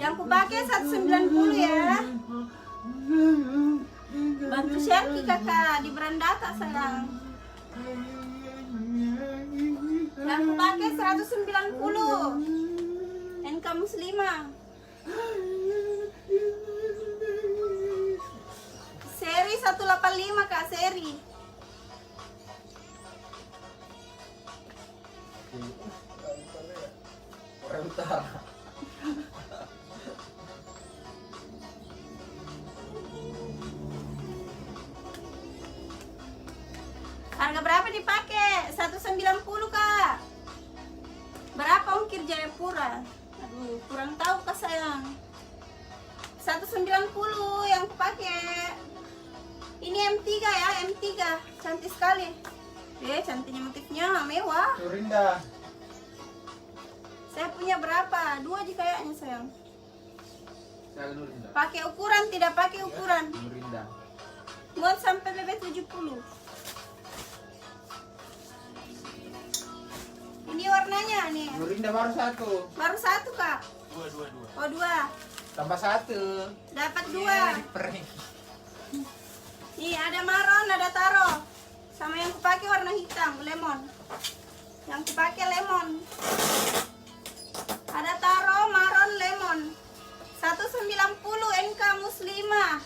Yang kupakai 190 ya. Bantu share Ki kakak di berandata sayang. Yang kupakai 190. NK Muslimah. Seri 185 Kak, seri. Korea Utara. Harga berapa dipakai? 190 Kak. Berapa ongkir Jayapura? Aduh, kurang tahu Kak sayang. 190 yang kupakai. Ini M3 ya, M3. Cantik sekali. Cantiknya motifnya, mewah. Nurinda. Saya punya berapa? 2 aja kayaknya sayang. Saya Nurinda. Pakai ukuran, tidak pakai ukuran. Nurinda. Muat sampai BB 70. Ini warnanya nih. Nurinda baru satu. Baru satu Kak. Dua. Oh 2. Tambah satu. Dapat 2. Iya, dipering. Nih ada maron, ada taro. Sama yang kupakai warna hitam, lemon. Yang kupakai lemon. Ada taro, maron, lemon. 190 NK Muslimah.